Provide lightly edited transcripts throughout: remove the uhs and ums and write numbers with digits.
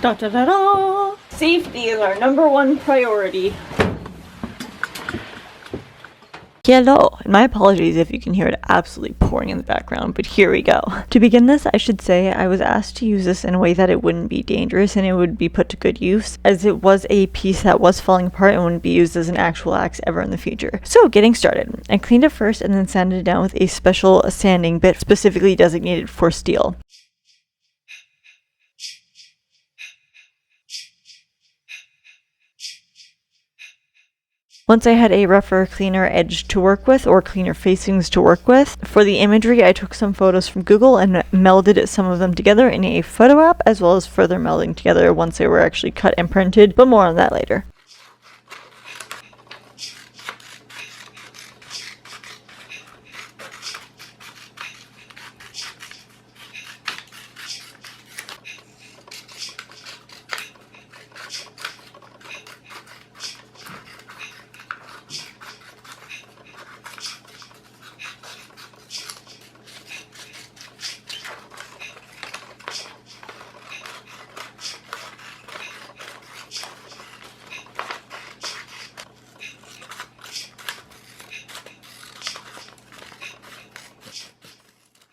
Da da da da! Safety is our #1 priority. Hello, and my apologies if you can hear it absolutely pouring in the background, but here we go. To begin this, I should say I was asked to use this in a way that it wouldn't be dangerous and it would be put to good use, as it was a piece that was falling apart and wouldn't be used as an actual axe ever in the future. So, getting started. I cleaned it first and then sanded it down with a special sanding bit specifically designated for steel. Once I had a rougher, cleaner edge to work with, or cleaner facings to work with, for the imagery I took some photos from Google and melded some of them together in a photo app, as well as further melding together once they were actually cut and printed, but more on that later.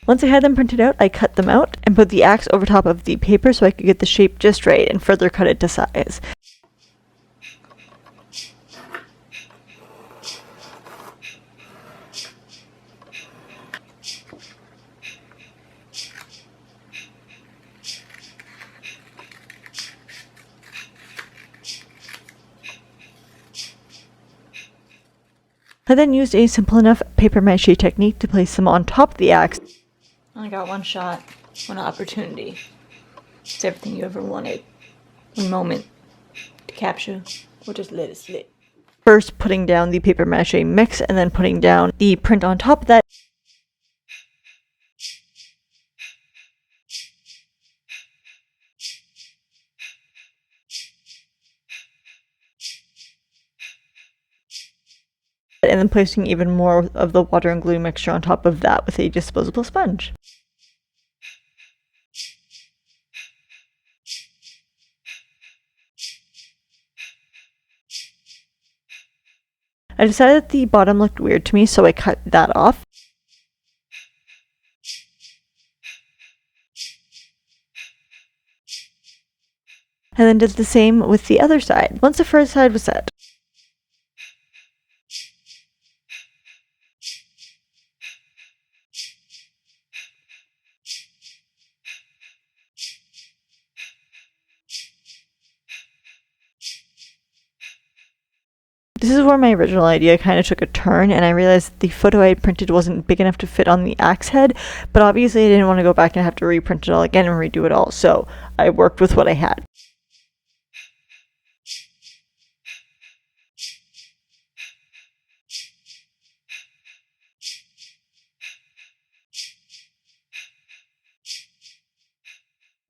Once I had them printed out, I cut them out and put the axe over top of the paper so I could get the shape just right and further cut it to size. I then used a simple enough paper mache technique to place them on top of the axe. I got one shot, one opportunity. It's everything you ever wanted. One moment to capture, or just let it slip. First putting down the paper mache mix and then putting down the print on top of that. And then placing even more of the water and glue mixture on top of that with a disposable sponge. I decided that the bottom looked weird to me, so I cut that off. And then did the same with the other side, once the first side was set. This is where my original idea kind of took a turn, and I realized that the photo I had printed wasn't big enough to fit on the axe head, but obviously I didn't want to go back and have to reprint it all again and redo it all, so I worked with what I had.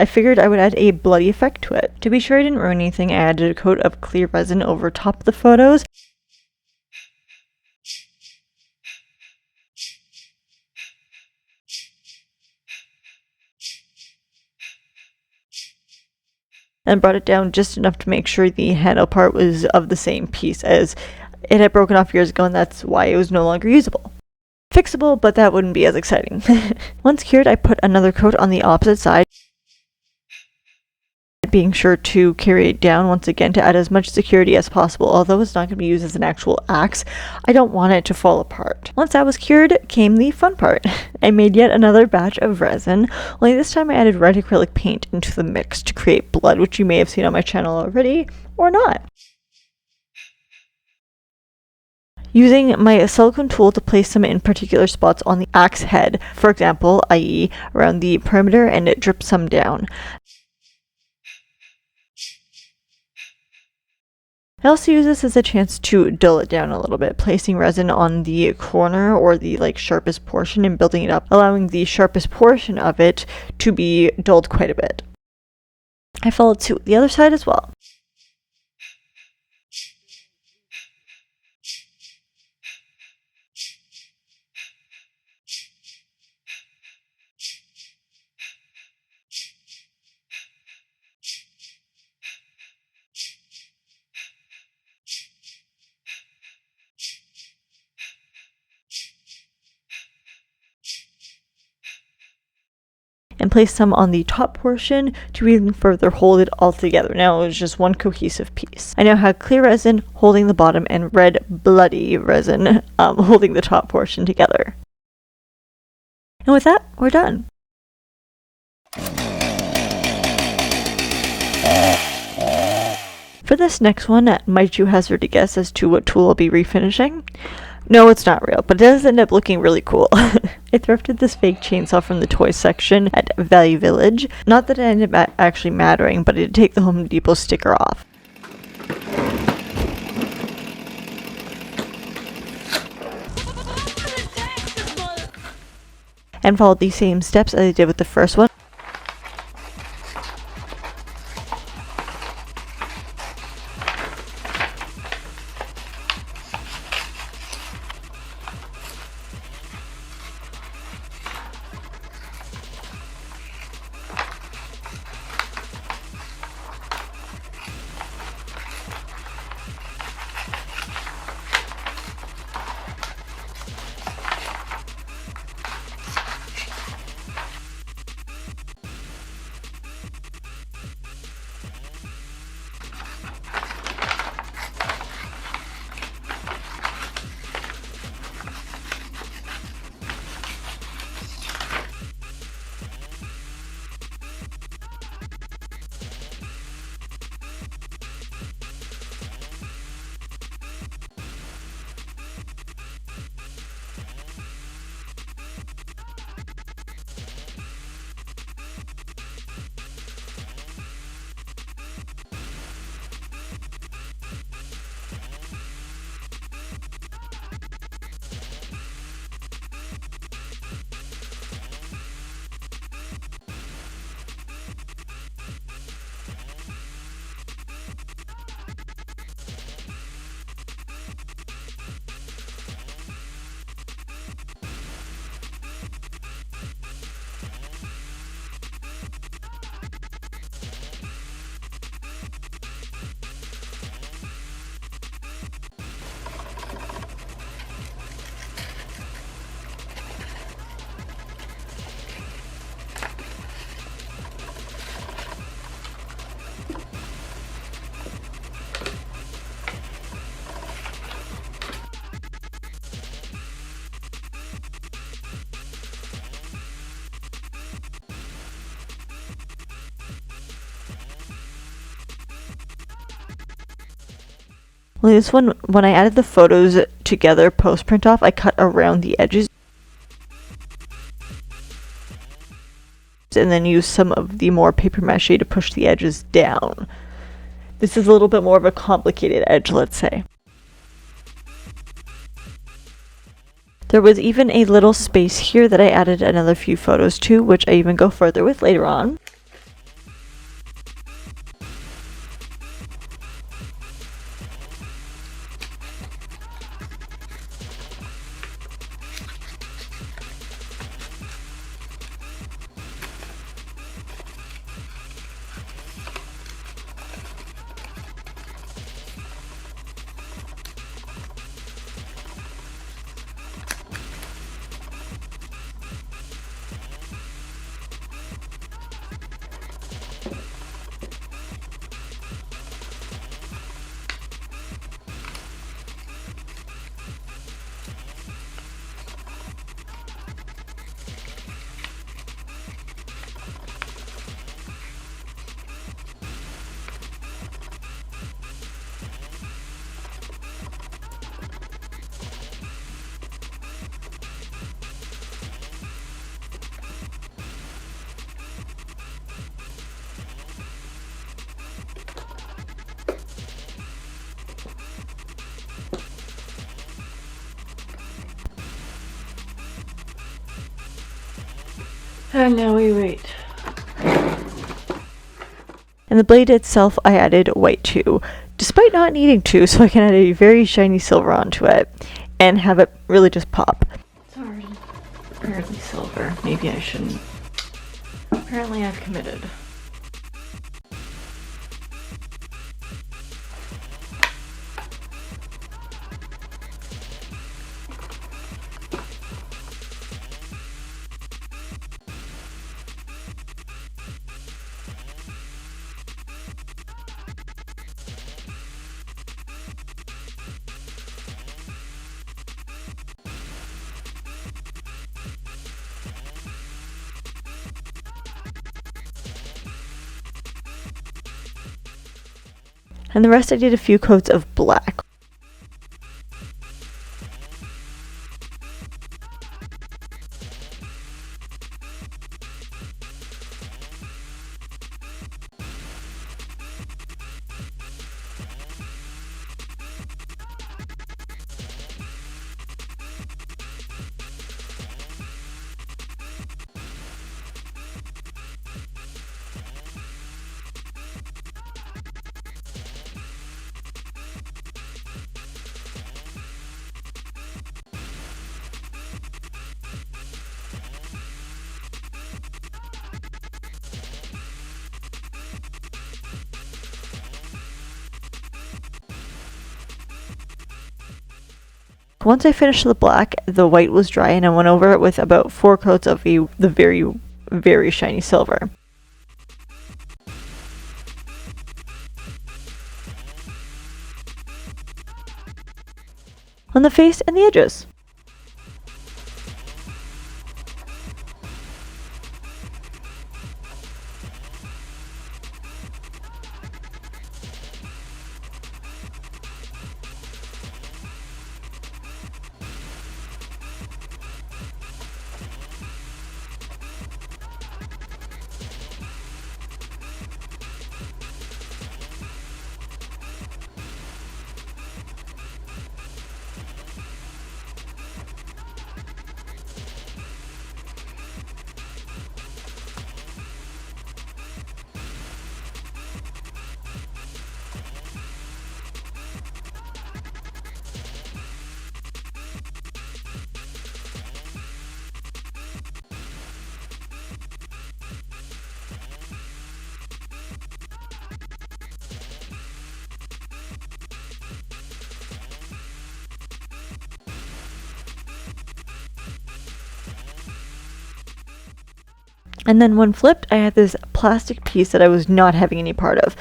I figured I would add a bloody effect to it. To be sure I didn't ruin anything, I added a coat of clear resin over top of the photos. And brought it down just enough to make sure the handle part was of the same piece, as it had broken off years ago and that's why it was no longer usable. Fixable, but that wouldn't be as exciting. Once cured, I put another coat on the opposite side, being sure to carry it down once again to add as much security as possible. Although it's not going to be used as an actual axe, I don't want it to fall apart. Once that was cured came the fun part. I made yet another batch of resin, only this time I added red acrylic paint into the mix to create blood, which you may have seen on my channel already, or not. Using my silicone tool to place them in particular spots on the axe head, for example, i.e. around the perimeter, and it drips some down. I also use this as a chance to dull it down a little bit, placing resin on the corner or the sharpest portion and building it up, allowing the sharpest portion of it to be dulled quite a bit. I followed suit with the other side as well. and place some on the top portion to even further hold it all together. Now it was just one cohesive piece. I now have clear resin holding the bottom and red bloody resin holding the top portion together. And with that, we're done. For this next one, might you hazard a guess as to what tool I'll be refinishing? No, it's not real, but it does end up looking really cool. I thrifted this fake chainsaw from the toy section at Value Village. Not that it ended up actually mattering, but I did take the Home Depot sticker off. And followed the same steps as I did with the first one. Well, this one, when I added the photos together post-print off, I cut around the edges and then used some of the more paper mache to push the edges down. This is a little bit more of a complicated edge, let's say. There was even a little space here that I added another few photos to, which I even go further with later on. And now we wait. And the blade itself I added white too, despite not needing to, so I can add a very shiny silver onto it and have it really just pop. It's already apparently silver. Maybe I shouldn't. Apparently I've committed. And the rest I did a few coats of black. Once I finished the black, the white was dry and I went over it with about 4 coats of the very, very shiny silver. On the face and the edges. And then when flipped, I had this plastic piece that I was not having any part of.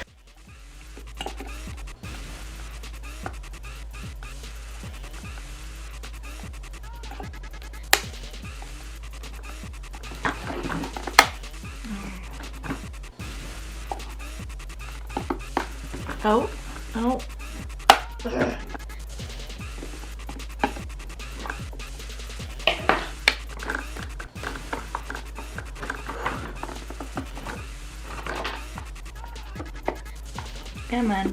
Oh, oh. Ugh. Come on.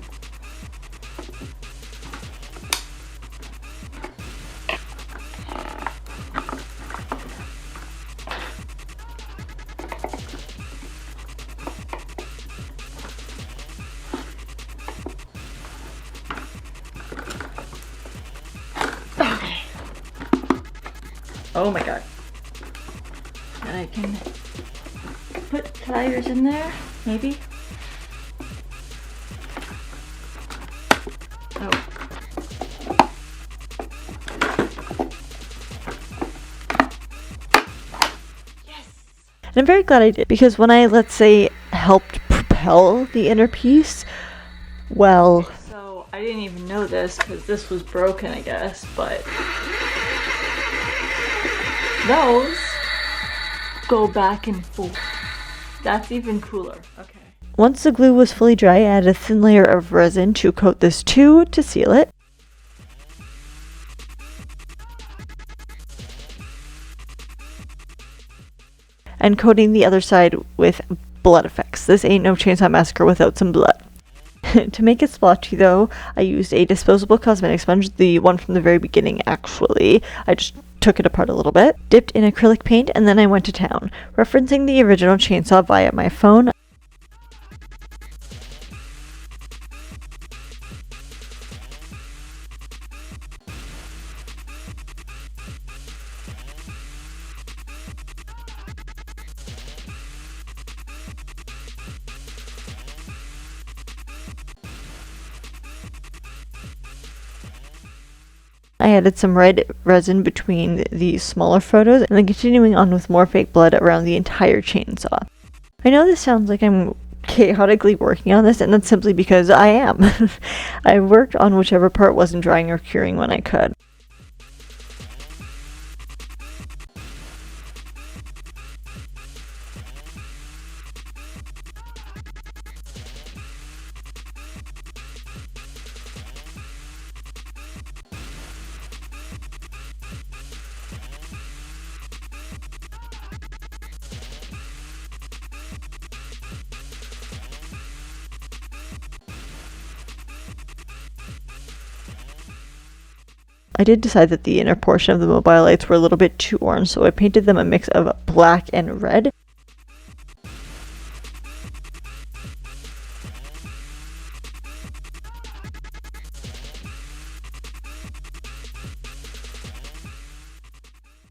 Okay. Oh my god. And I can put tires in there, maybe? And I'm very glad I did, because when I, let's say, helped propel the inner piece, well... So, I didn't even know this, because this was broken, I guess, but... those go back and forth. That's even cooler. Okay. Once the glue was fully dry, I added a thin layer of resin to coat this too, to seal it. And coating the other side with blood effects. This ain't no Chainsaw Massacre without some blood. To make it splotchy though, I used a disposable cosmetic sponge, the one from the very beginning actually. I just took it apart a little bit, dipped in acrylic paint, and then I went to town, referencing the original chainsaw via my phone. I added some red resin between the smaller photos and then continuing on with more fake blood around the entire chainsaw. I know this sounds like I'm chaotically working on this, and that's simply because I am. I worked on whichever part wasn't drying or curing when I could. I did decide that the inner portion of the mobile lights were a little bit too orange, so I painted them a mix of black and red.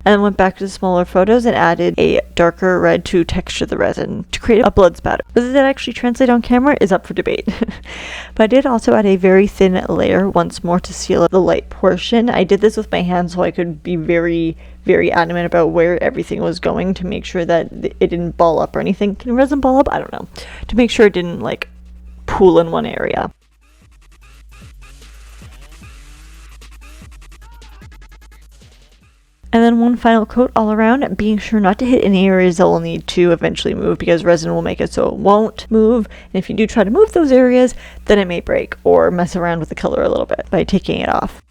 And went back to the smaller photos and added a darker red to texture the resin to create a blood spatter. Whether that actually translates on camera is up for debate. But I did also add a very thin layer once more to seal up the light portion. I did this with my hands so I could be very, very adamant about where everything was going to make sure that it didn't ball up or anything. Can resin ball up? I don't know. To make sure it didn't like pool in one area. And then one final coat all around, being sure not to hit any areas that will need to eventually move because resin will make it so it won't move. And if you do try to move those areas, then it may break or mess around with the color a little bit by taking it off.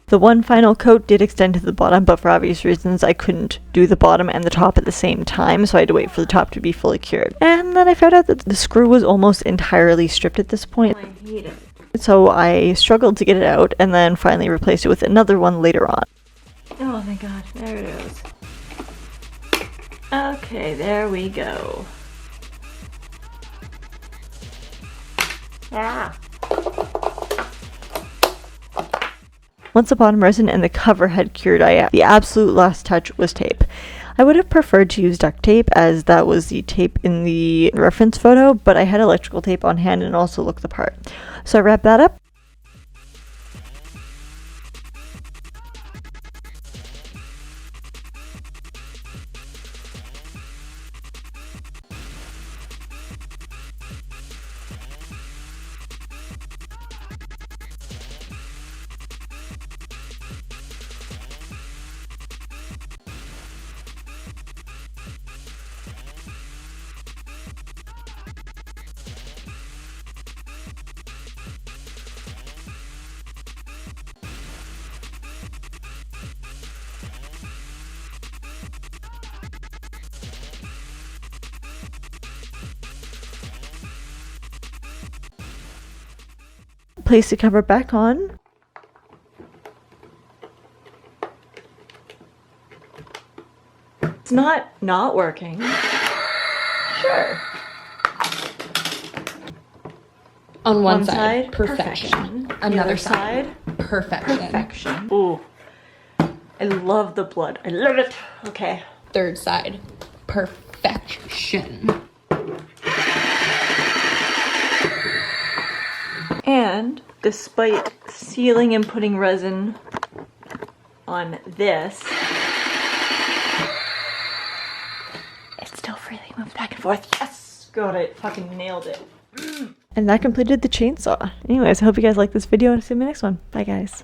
The one final coat did extend to the bottom, but for obvious reasons I couldn't do the bottom and the top at the same time, so I had to wait for the top to be fully cured. And then I found out that the screw was almost entirely stripped at this point. I hate it. So I struggled to get it out and then finally replaced it with another one later on. Oh thank God, there it is. Okay, there we go. Ah! Once the bottom resin and the cover had cured, the absolute last touch was tape. I would have preferred to use duct tape as that was the tape in the reference photo, but I had electrical tape on hand and also looked the part. So I wrapped that up. Place the cover back on. It's not working. Sure. On one side, perfection. Another side, perfection. Perfection. Ooh. I love the blood. I love it. Okay. Third side, perfection. And despite sealing and putting resin on this, it still freely moves back and forth. Yes! Got it. Fucking nailed it. And that completed the chainsaw. Anyways, I hope you guys like this video and see you in the next one. Bye guys.